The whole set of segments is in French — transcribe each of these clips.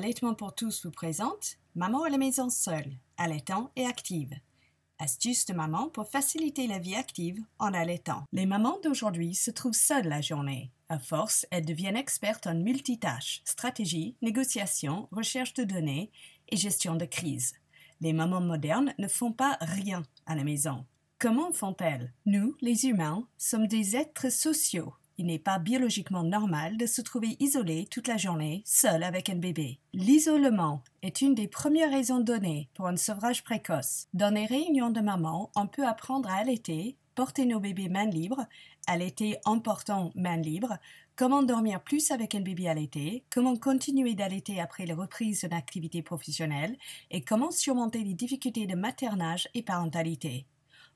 Allaitement pour tous vous présente Maman à la maison seule, allaitant et active. Astuces de maman pour faciliter la vie active en allaitant. Les mamans d'aujourd'hui se trouvent seules la journée. À force, elles deviennent expertes en multitâches, stratégie, négociation, recherche de données et gestion de crise. Les mamans modernes ne font pas rien à la maison. Comment font-elles? Nous, les humains, sommes des êtres sociaux. Il n'est pas biologiquement normal de se trouver isolé toute la journée, seul avec un bébé. L'isolement est une des premières raisons données pour un sevrage précoce. Dans les réunions de mamans, on peut apprendre à allaiter, porter nos bébés main libre, allaiter en portant main libre, comment dormir plus avec un bébé allaité, comment continuer d'allaiter après la reprise d'une activité professionnelle et comment surmonter les difficultés de maternage et parentalité.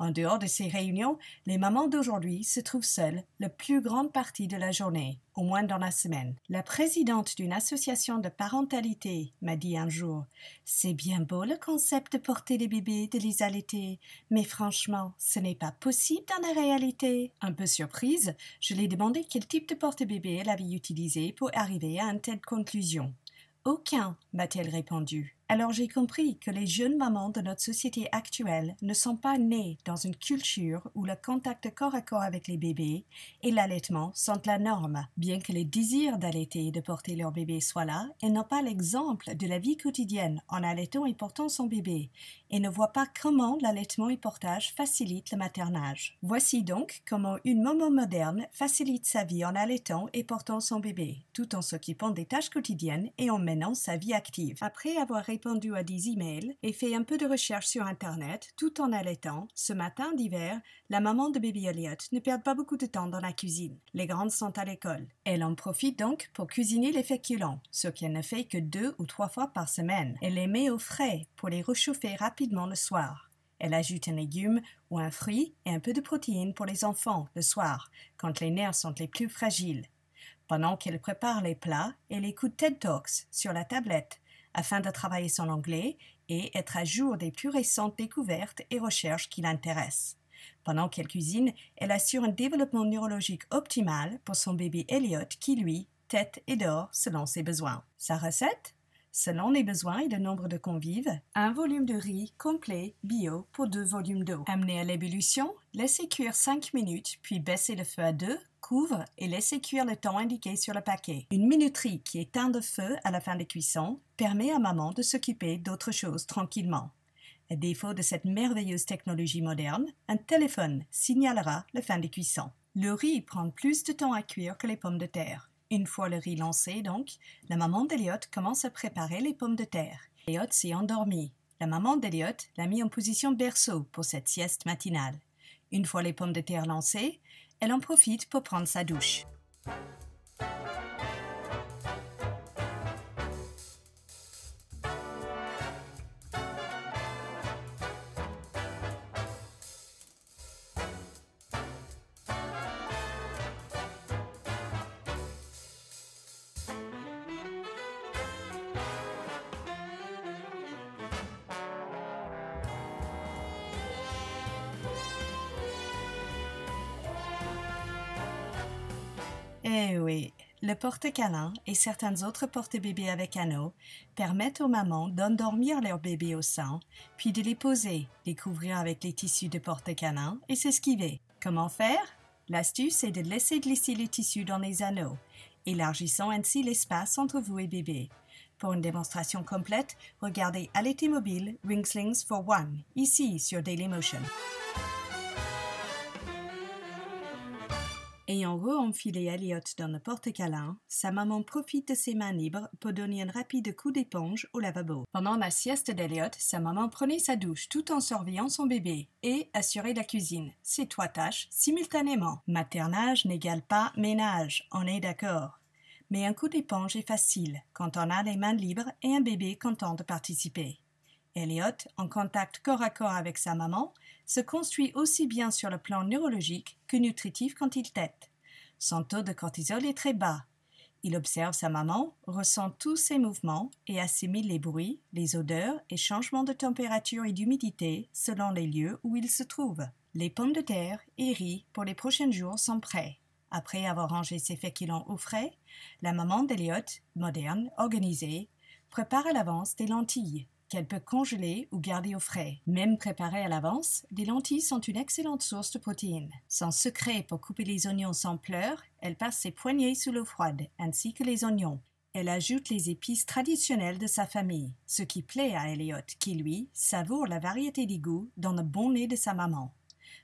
En dehors de ces réunions, les mamans d'aujourd'hui se trouvent seules la plus grande partie de la journée, au moins dans la semaine. La présidente d'une association de parentalité m'a dit un jour « C'est bien beau le concept de porter les bébés, de les allaiter, mais franchement, ce n'est pas possible dans la réalité. » Un peu surprise, je lui ai demandé quel type de porte-bébé elle avait utilisé pour arriver à une telle conclusion. « Aucun, m'a-t-elle répondu. Alors j'ai compris que les jeunes mamans de notre société actuelle ne sont pas nées dans une culture où le contact corps à corps avec les bébés et l'allaitement sont la norme. Bien que les désirs d'allaiter et de porter leur bébé soient là, elles n'ont pas l'exemple de la vie quotidienne en allaitant et portant son bébé et ne voient pas comment l'allaitement et portage facilitent le maternage. Voici donc comment une maman moderne facilite sa vie en allaitant et portant son bébé, tout en s'occupant des tâches quotidiennes et en menant sa vie active. Après avoir répondu à des emails et fait un peu de recherche sur Internet tout en allaitant, ce matin d'hiver, la maman de bébé Elliot ne perd pas beaucoup de temps dans la cuisine. Les grandes sont à l'école. Elle en profite donc pour cuisiner les féculents, ce qu'elle ne fait que 2 ou 3 fois par semaine. Elle les met au frais pour les réchauffer rapidement le soir. Elle ajoute un légume ou un fruit et un peu de protéines pour les enfants le soir, quand les nerfs sont les plus fragiles. Pendant qu'elle prépare les plats, elle écoute TED Talks sur la tablette afin de travailler son anglais et être à jour des plus récentes découvertes et recherches qui l'intéressent. Pendant qu'elle cuisine, elle assure un développement neurologique optimal pour son bébé Elliot qui, lui, tète et dort selon ses besoins. Sa recette? Selon les besoins et le nombre de convives, un volume de riz complet bio pour 2 volumes d'eau. Amener à l'ébullition, laissez cuire 5 minutes, puis baissez le feu à 2, couvre et laissez cuire le temps indiqué sur le paquet. Une minuterie qui éteint le feu à la fin de cuisson permet à maman de s'occuper d'autres choses tranquillement. À défaut de cette merveilleuse technologie moderne, un téléphone signalera la fin des cuissons. Le riz prend plus de temps à cuire que les pommes de terre. Une fois le riz lancé, donc, la maman d'Elliot commence à préparer les pommes de terre. Elliot s'est endormi. La maman d'Elliot l'a mis en position berceau pour cette sieste matinale. Une fois les pommes de terre lancées, elle en profite pour prendre sa douche. Eh oui, le porte-câlin et certains autres porte-bébés avec anneaux permettent aux mamans d'endormir leurs bébés au sein, puis de les poser, les couvrir avec les tissus de porte-câlin et s'esquiver. Comment faire? L'astuce est de laisser glisser les tissus dans les anneaux, élargissant ainsi l'espace entre vous et bébé. Pour une démonstration complète, regardez Allaiter mobile Ringslings for One, ici sur Dailymotion. Ayant re-enfilé Elliot dans le porte-câlin, sa maman profite de ses mains libres pour donner un rapide coup d'éponge au lavabo. Pendant la sieste d'Elliot, sa maman prenait sa douche tout en surveillant son bébé et assurait la cuisine. Ces 3 tâches simultanément. Maternage n'égale pas ménage, on est d'accord. Mais un coup d'éponge est facile quand on a les mains libres et un bébé content de participer. Elliot, en contact corps à corps avec sa maman, se construit aussi bien sur le plan neurologique que nutritif quand il tète. Son taux de cortisol est très bas. Il observe sa maman, ressent tous ses mouvements et assimile les bruits, les odeurs et changements de température et d'humidité selon les lieux où il se trouve. Les pommes de terre et riz pour les prochains jours sont prêts. Après avoir rangé ses féculents au frais, la maman d'Elliot, moderne, organisée, prépare à l'avance des lentilles qu'elle peut congeler ou garder au frais. Même préparées à l'avance, les lentilles sont une excellente source de protéines. Son secret pour couper les oignons sans pleurs, elle passe ses poignets sous l'eau froide, ainsi que les oignons. Elle ajoute les épices traditionnelles de sa famille, ce qui plaît à Elliot, qui lui savoure la variété des goûts dans le bon nez de sa maman.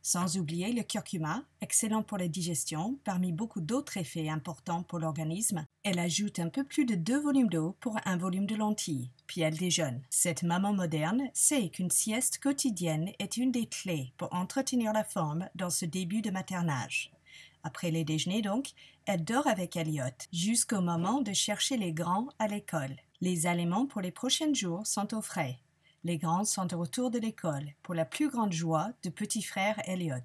Sans oublier le curcuma, excellent pour la digestion, parmi beaucoup d'autres effets importants pour l'organisme. Elle ajoute un peu plus de 2 volumes d'eau pour 1 volume de lentilles, puis elle déjeune. Cette maman moderne sait qu'une sieste quotidienne est une des clés pour entretenir la forme dans ce début de maternage. Après les déjeuners donc, elle dort avec Elliot jusqu'au moment de chercher les grands à l'école. Les aliments pour les prochains jours sont au frais. Les grands sont de retour de l'école, pour la plus grande joie de petit frère Elliot.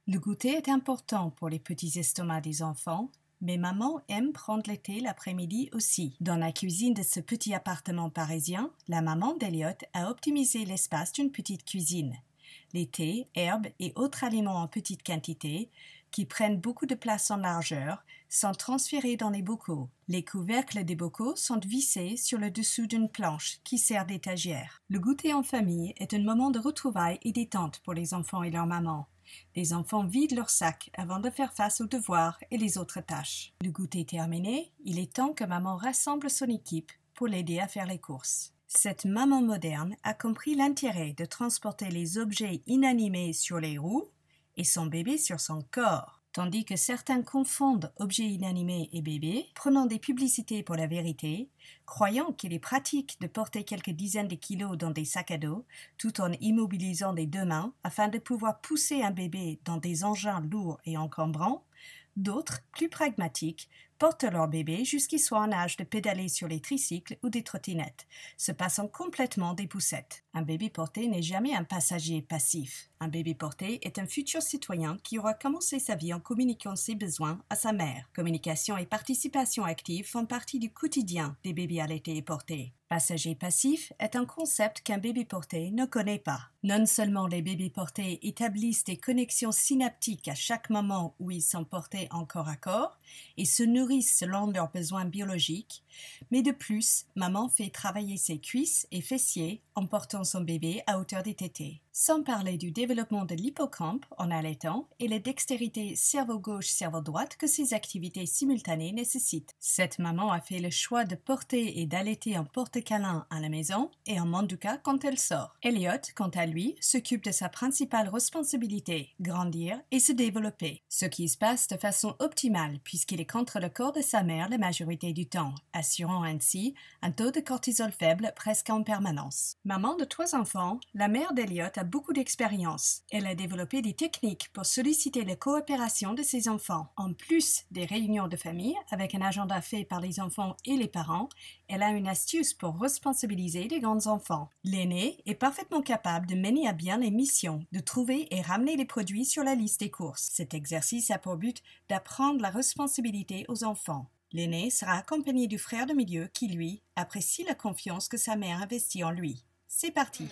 Le goûter est important pour les petits estomacs des enfants, mais maman aime prendre le thé l'après-midi aussi. Dans la cuisine de ce petit appartement parisien, la maman d'Elliot a optimisé l'espace d'une petite cuisine. Les thés, herbes et autres aliments en petite quantité, qui prennent beaucoup de place en largeur, sont transférés dans les bocaux. Les couvercles des bocaux sont vissés sur le dessous d'une planche qui sert d'étagère. Le goûter en famille est un moment de retrouvailles et détente pour les enfants et leur maman. Les enfants vident leur sac avant de faire face aux devoirs et les autres tâches. Le goûter terminé, il est temps que maman rassemble son équipe pour l'aider à faire les courses. Cette maman moderne a compris l'intérêt de transporter les objets inanimés sur les roues et son bébé sur son corps. Tandis que certains confondent objets inanimés et bébés, prenant des publicités pour la vérité, croyant qu'il est pratique de porter quelques dizaines de kilos dans des sacs à dos, tout en immobilisant des 2 mains afin de pouvoir pousser un bébé dans des engins lourds et encombrants, d'autres, plus pragmatiques, portent leur bébé jusqu'il soit en âge de pédaler sur les tricycles ou des trottinettes, se passant complètement des poussettes. Un bébé porté n'est jamais un passager passif. Un bébé porté est un futur citoyen qui aura commencé sa vie en communiquant ses besoins à sa mère. Communication et participation active font partie du quotidien des bébés allaités et portés. Passager passif est un concept qu'un bébé porté ne connaît pas. Non seulement les bébés portés établissent des connexions synaptiques à chaque moment où ils sont portés en corps à corps et se nourrissent selon leurs besoins biologiques, mais de plus, maman fait travailler ses cuisses et fessiers en portant son bébé à hauteur des tétés. Sans parler du développement de l'hippocampe en allaitant et la dextérité cerveau gauche-cerveau droite que ces activités simultanées nécessitent. Cette maman a fait le choix de porter et d'allaiter en porte-câlin à la maison et en mandouka quand elle sort. Elliot, quant à lui, s'occupe de sa principale responsabilité, grandir et se développer. Ce qui se passe de façon optimale puisqu'il est contre le corps de sa mère la majorité du temps, assurant ainsi un taux de cortisol faible presque en permanence. Maman de 3 enfants, la mère d'Elliot a beaucoup d'expérience. Elle a développé des techniques pour solliciter la coopération de ses enfants. En plus des réunions de famille, avec un agenda fait par les enfants et les parents, elle a une astuce pour responsabiliser les grands enfants. L'aîné est parfaitement capable de mener à bien les missions, de trouver et ramener les produits sur la liste des courses. Cet exercice a pour but d'apprendre la responsabilité aux enfants. L'aîné sera accompagné du frère de milieu qui, lui, apprécie la confiance que sa mère investit en lui. C'est parti!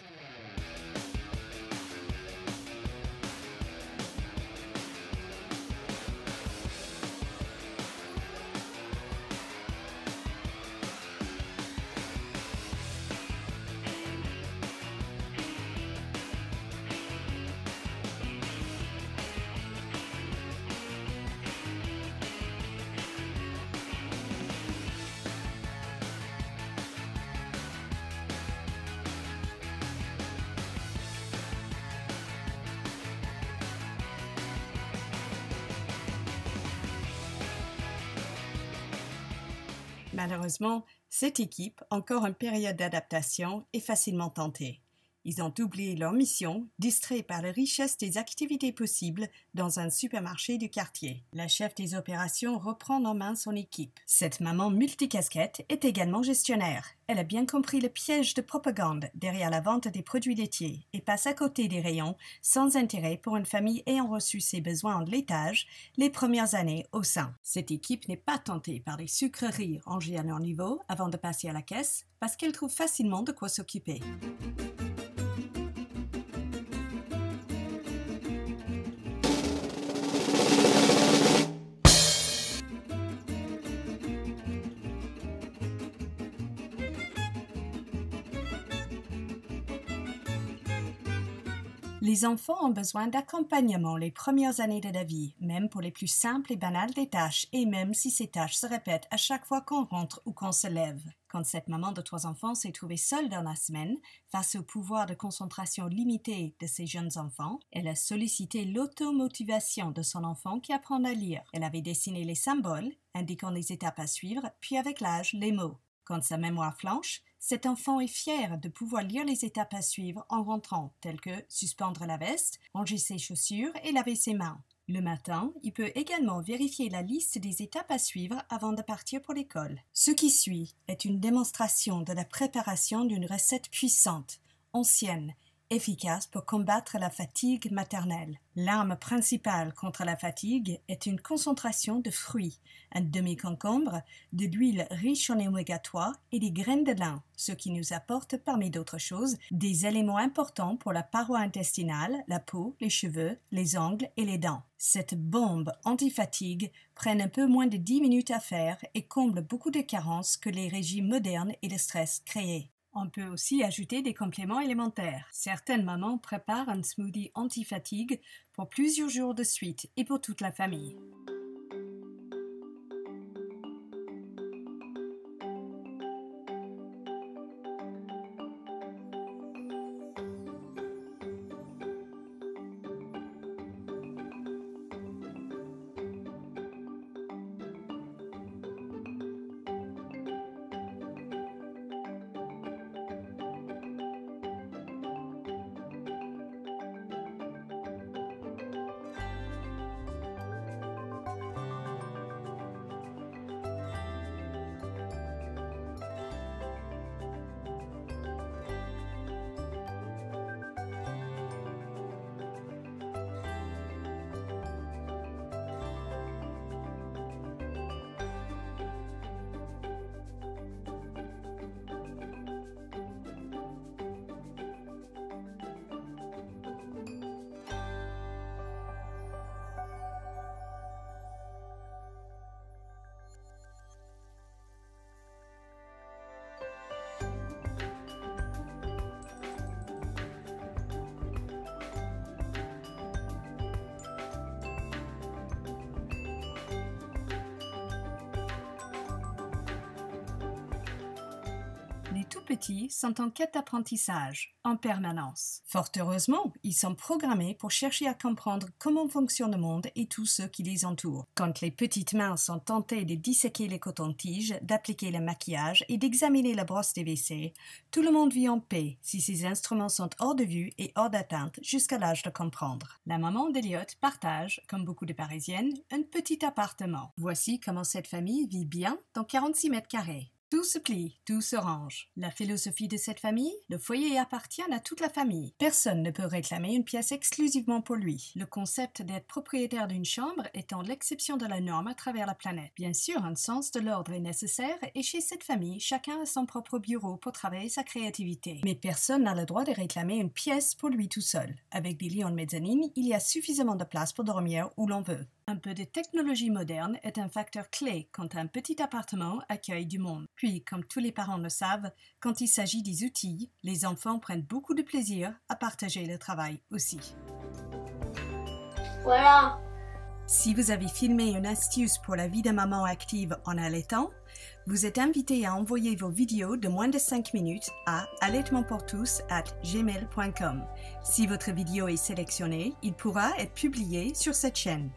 Malheureusement, cette équipe, encore en période d'adaptation, est facilement tentée. Ils ont oublié leur mission, distraits par la richesse des activités possibles dans un supermarché du quartier. La chef des opérations reprend en main son équipe. Cette maman multicasquette est également gestionnaire. Elle a bien compris le piège de propagande derrière la vente des produits laitiers et passe à côté des rayons sans intérêt pour une famille ayant reçu ses besoins en laitage les premières années au sein. Cette équipe n'est pas tentée par les sucreries rangées à leur niveau avant de passer à la caisse parce qu'elle trouve facilement de quoi s'occuper. Les enfants ont besoin d'accompagnement les premières années de la vie, même pour les plus simples et banales des tâches, et même si ces tâches se répètent à chaque fois qu'on rentre ou qu'on se lève. Quand cette maman de 3 enfants s'est trouvée seule dans la semaine, face au pouvoir de concentration limité de ses jeunes enfants, elle a sollicité l'automotivation de son enfant qui apprend à lire. Elle avait dessiné les symboles, indiquant les étapes à suivre, puis avec l'âge, les mots. Quand sa mémoire flanche, cet enfant est fier de pouvoir lire les étapes à suivre en rentrant, telles que suspendre la veste, ranger ses chaussures et laver ses mains. Le matin, il peut également vérifier la liste des étapes à suivre avant de partir pour l'école. Ce qui suit est une démonstration de la préparation d'une recette puissante, ancienne, efficace pour combattre la fatigue maternelle. L'arme principale contre la fatigue est une concentration de fruits, un demi-concombre, de l'huile riche en oméga 3 et des graines de lin, ce qui nous apporte, parmi d'autres choses, des éléments importants pour la paroi intestinale, la peau, les cheveux, les ongles et les dents. Cette bombe anti-fatigue prend un peu moins de 10 minutes à faire et comble beaucoup de carences que les régimes modernes et le stress créent. On peut aussi ajouter des compléments élémentaires. Certaines mamans préparent un smoothie anti-fatigue pour plusieurs jours de suite et pour toute la famille. Les tout-petits sont en quête d'apprentissage, en permanence. Fort heureusement, ils sont programmés pour chercher à comprendre comment fonctionne le monde et tout ce qui les entoure. Quand les petites mains sont tentées de disséquer les cotons-tiges, d'appliquer le maquillage et d'examiner la brosse des WC, tout le monde vit en paix si ces instruments sont hors de vue et hors d'atteinte jusqu'à l'âge de comprendre. La maman d'Eliott partage, comme beaucoup de Parisiennes, un petit appartement. Voici comment cette famille vit bien dans 46 mètres carrés. Tout se plie, tout se range. La philosophie de cette famille, le foyer appartient à toute la famille. Personne ne peut réclamer une pièce exclusivement pour lui. Le concept d'être propriétaire d'une chambre étant l'exception de la norme à travers la planète. Bien sûr, un sens de l'ordre est nécessaire et chez cette famille, chacun a son propre bureau pour travailler sa créativité. Mais personne n'a le droit de réclamer une pièce pour lui tout seul. Avec des lits en mezzanine, il y a suffisamment de place pour dormir où l'on veut. Un peu de technologie moderne est un facteur clé quand un petit appartement accueille du monde. Puis, comme tous les parents le savent, quand il s'agit des outils, les enfants prennent beaucoup de plaisir à partager le travail aussi. Voilà. Si vous avez filmé une astuce pour la vie de maman active en allaitant, vous êtes invité à envoyer vos vidéos de moins de 5 minutes à allaitementpourtous@gmail.com. Si votre vidéo est sélectionnée, il pourra être publié sur cette chaîne.